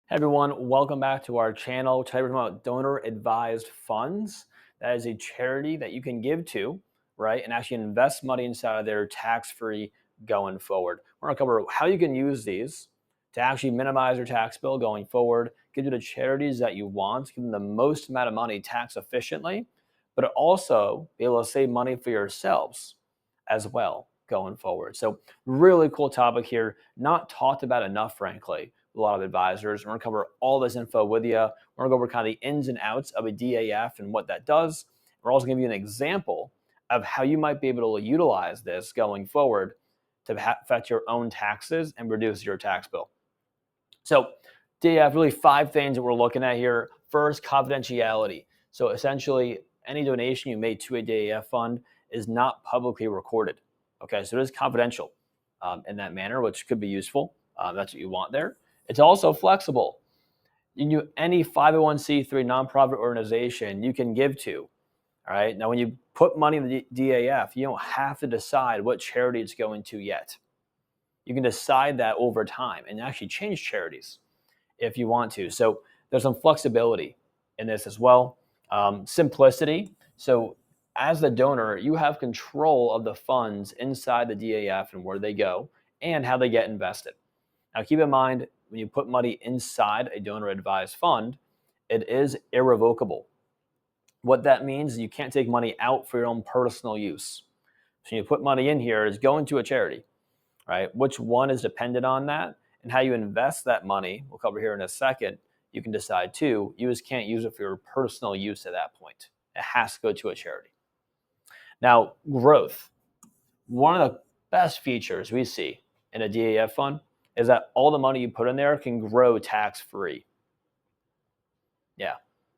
Hey everyone, welcome back to our channel. Today we're talking about donor advised funds. That is a charity that you can give to, right? And actually invest money inside of there tax-free going forward. We're gonna cover how you can use these to actually minimize your tax bill going forward, give you the charities that you want, give them the most amount of money tax efficiently, but also be able to save money for yourselves as well going forward. So really cool topic here, not talked about enough, frankly. A lot of advisors. We're going to cover all this info with you. We're going to go over kind of the ins and outs of a DAF and what that does. We're also going to give you an example of how you might be able to utilize this going forward to affect your own taxes and reduce your tax bill. So DAF, really 5 things that we're looking at here. First, confidentiality. So essentially, any donation you made to a DAF fund is not publicly recorded. Okay, so it is confidential in that manner, which could be useful. That's what you want there. It's also flexible. Any 501c3 nonprofit organization you can give to. All right. Now, when you put money in the DAF, you don't have to decide what charity it's going to yet. You can decide that over time and actually change charities if you want to. So there's some flexibility in this as well. Simplicity. So as the donor, you have control of the funds inside the DAF and where they go and how they get invested. Now, keep in mind, when you put money inside a donor advised fund, it is irrevocable. What that means is you can't take money out for your own personal use. So you put money in here, it's going to a charity, right? Which one is dependent on that, and how you invest that money, we'll cover here in a second, you can decide too. You just can't use it for your personal use at that point. It has to go to a charity. Now, growth. One of the best features we see in a DAF fund is that all the money you put in there can grow tax-free. Yeah,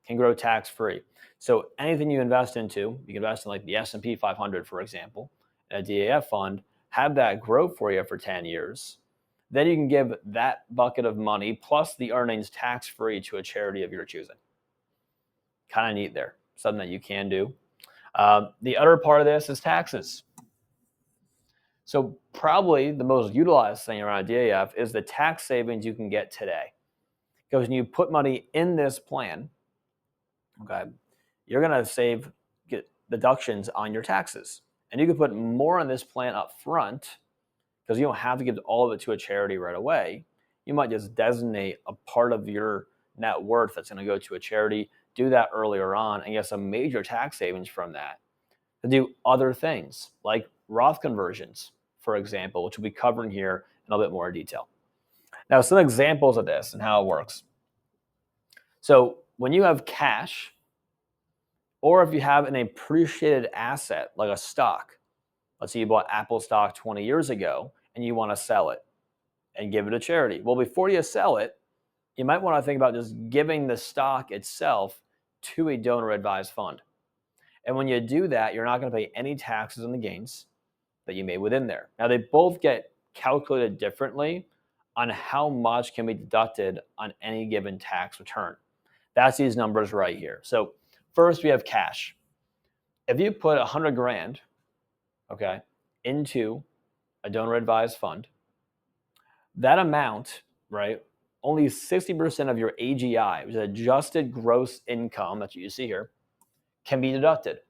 can grow tax-free. So anything you invest into, you can invest in like the S&P 500, for example, in a DAF fund, have that grow for you for 10 years. Then you can give that bucket of money plus the earnings tax-free to a charity of your choosing. Kind of neat there, something that you can do. The other part of this is taxes. So probably the most utilized thing around DAF is the tax savings you can get today. Because when you put money in this plan, okay, you're going to get deductions on your taxes. And you can put more on this plan up front because you don't have to give all of it to a charity right away. You might just designate a part of your net worth that's going to go to a charity, do that earlier on, and get some major tax savings from that. To do other things like Roth conversions, for example, which we'll be covering here in a little bit more detail. Now, some examples of this and how it works. So when you have cash, or if you have an appreciated asset like a stock, let's say you bought Apple stock 20 years ago and you want to sell it and give it to charity. Well, before you sell it, you might want to think about just giving the stock itself to a donor advised fund. And when you do that, you're not going to pay any taxes on the gains that you made within there. Now, they both get calculated differently on how much can be deducted on any given tax return. That's these numbers right here. So first, we have cash. If you put 100 grand, okay, into a donor advised fund, that amount, right, only 60% of your AGI, which is adjusted gross income, that's what you see here, can be deducted.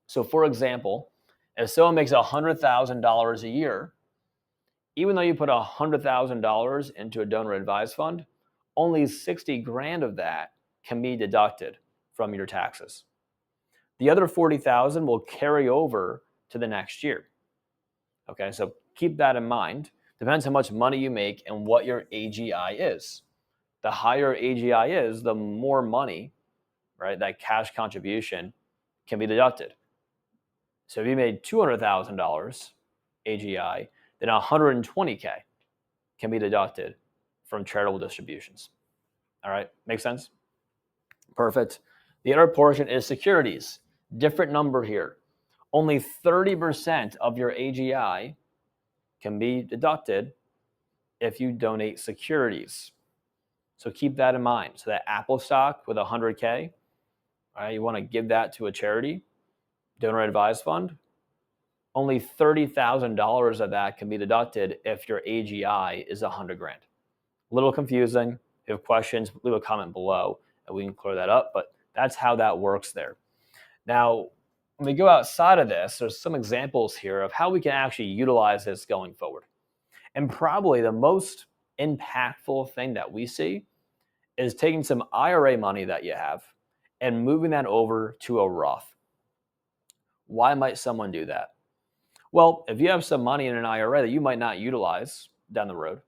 So for example, if someone makes $100,000 a year, even though you put $100,000 into a donor advised fund, only 60 grand of that can be deducted from your taxes. The other 40,000 will carry over to the next year. Okay, so keep that in mind. Depends how much money you make and what your AGI is. The higher AGI is, the more money, right, that cash contribution can be deducted. So if you made $200,000 AGI, then 120K can be deducted from charitable distributions. All right, makes sense? Perfect. The other portion is securities. Different number here. Only 30% of your AGI can be deducted if you donate securities. So keep that in mind. So that Apple stock with 100K, all right, you want to give that to a charity, donor advised fund. Only $30,000 of that can be deducted if your AGI is 100 grand. A little confusing. If you have questions, leave a comment below and we can clear that up. But that's how that works there. Now, when we go outside of this, there's some examples here of how we can actually utilize this going forward. And probably the most impactful thing that we see is taking some IRA money that you have and moving that over to a Roth. Why might someone do that? Well, if you have some money in an IRA that you might not utilize down the road,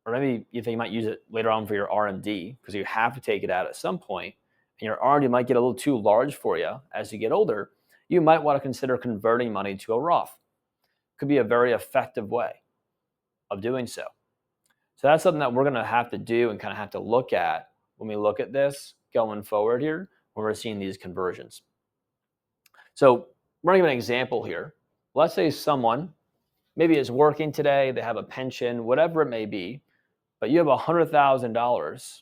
or maybe you think you might use it later on for your RMD because you have to take it out at some point, and your RMD might get a little too large for you as you get older, you might want to consider converting money to a Roth. Could be a very effective way of doing so. So that's something that we're going to have to do and kind of have to look at when we look at this going forward here when we're seeing these conversions. So we're going to give an example here. Let's say someone maybe is working today, they have a pension, whatever it may be, but you have $100,000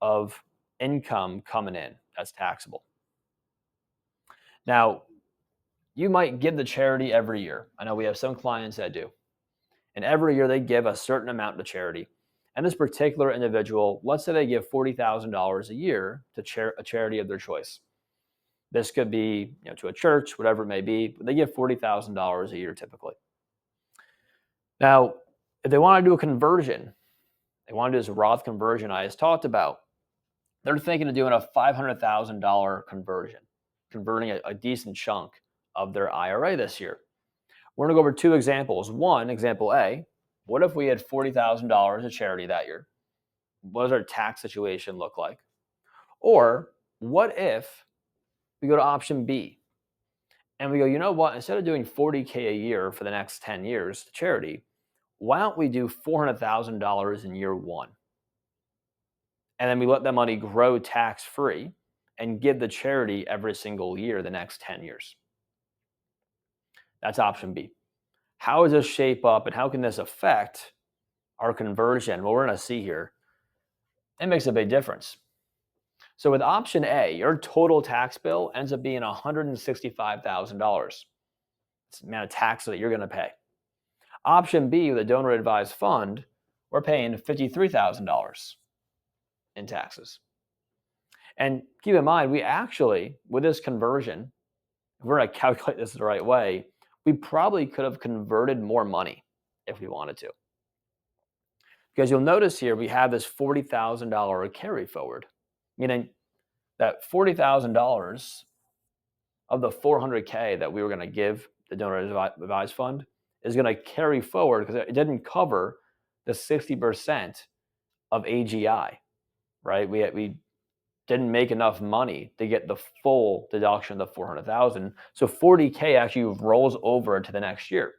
of income coming in that's taxable. Now, you might give the charity every year. I know we have some clients that do. And every year they give a certain amount to charity. And this particular individual, let's say they give $40,000 a year to a charity of their choice. This could be to a church, whatever it may be, but they give $40,000 a year typically. Now, if they want to do a conversion, they want to do this Roth conversion I just talked about, they're thinking of doing a $500,000 conversion, converting a decent chunk of their IRA this year. We're going to go over two examples. One, example A, what if we had $40,000 of charity that year? What does our tax situation look like? Or what if we go to option B and we go, you know what, instead of doing $40K a year for the next 10 years to charity, why don't we do $400,000 in year one? And then we let that money grow tax-free and give the charity every single year the next 10 years. That's option B. How does this shape up and how can this affect our conversion? Well, we're going to see here. It makes a big difference. So with option A, your total tax bill ends up being $165,000. It's the amount of tax that you're going to pay. Option B, with a donor advised fund, we're paying $53,000 in taxes. And keep in mind, we actually, with this conversion, if we're going to calculate this the right way, we probably could have converted more money if we wanted to. Because you'll notice here, we have this $40,000 carry forward, meaning that $40,000 of the $400K that we were going to give the donor advised fund is going to carry forward because it didn't cover the 60% of AGI, right? We didn't make enough money to get the full deduction of the $400,000. So $40K actually rolls over to the next year.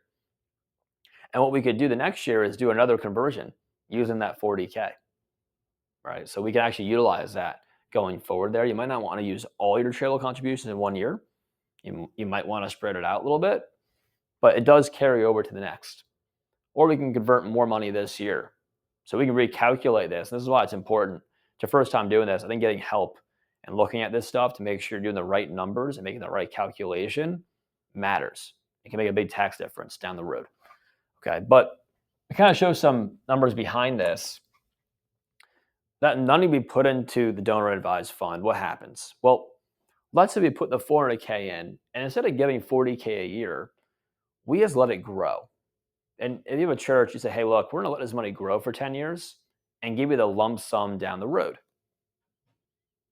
And what we could do the next year is do another conversion using that $40K, right? So we can actually utilize that going forward there. You might not want to use all your charitable contributions in one year. You might want to spread it out a little bit, but it does carry over to the next. Or we can convert more money this year. So we can recalculate this. And this is why it's important to first time doing this. I think getting help and looking at this stuff to make sure you're doing the right numbers and making the right calculation matters. It can make a big tax difference down the road. Okay, but to kind of show some numbers behind this, that money we put into the donor advised fund, what happens? Well, let's say we put the $400K in, and instead of giving $40K a year, we just let it grow. And if you have a church, you say, hey, look, we're going to let this money grow for 10 years and give you the lump sum down the road.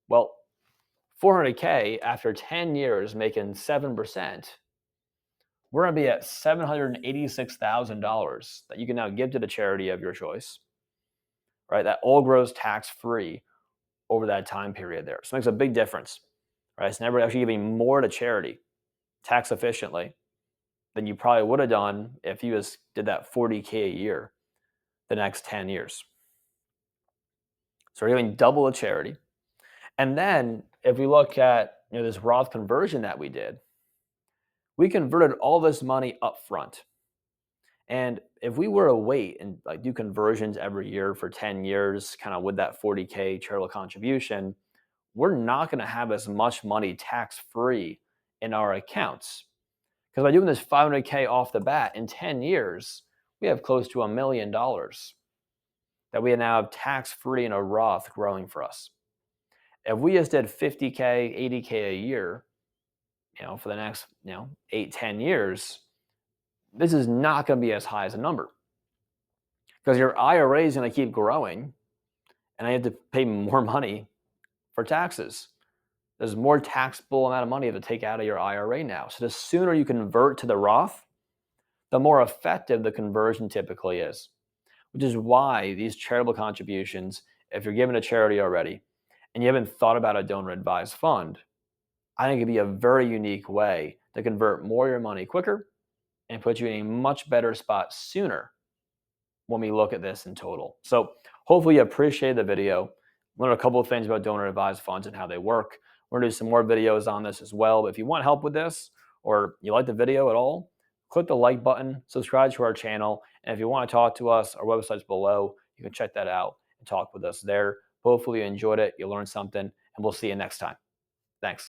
Well, $400K after 10 years making 7%, we're going to be at $786,000 that you can now give to the charity of your choice, right? That all grows tax-free over that time period there. So it makes a big difference, right? It's never actually giving more to charity tax efficiently than you probably would have done if you just did that $40K a year the next 10 years. So we're giving double a charity. And then if we look at this Roth conversion that we did, we converted all this money up front. And if we were to wait and do conversions every year for 10 years, kind of with that $40K charitable contribution, we're not going to have as much money tax-free in our accounts. Because by doing this $500K off the bat in 10 years, we have close to $1 million that we now have tax-free in a Roth growing for us. If we just did 50K, 80K a year, for the next, 8, 10 years, this is not going to be as high as a number because your IRA is going to keep growing and I have to pay more money for taxes. There's more taxable amount of money you have to take out of your IRA now. So the sooner you convert to the Roth, the more effective the conversion typically is, which is why these charitable contributions, if you're giving a charity already and you haven't thought about a donor advised fund, I think it'd be a very unique way to convert more of your money quicker and put you in a much better spot sooner when we look at this in total. So hopefully you appreciate the video. Learn a couple of things about donor advised funds and how they work. We're gonna do some more videos on this as well. But if you want help with this or you like the video at all, click the like button, subscribe to our channel. And if you want to talk to us, our website's below. You can check that out and talk with us there. Hopefully you enjoyed it, you learned something, and we'll see you next time. Thanks.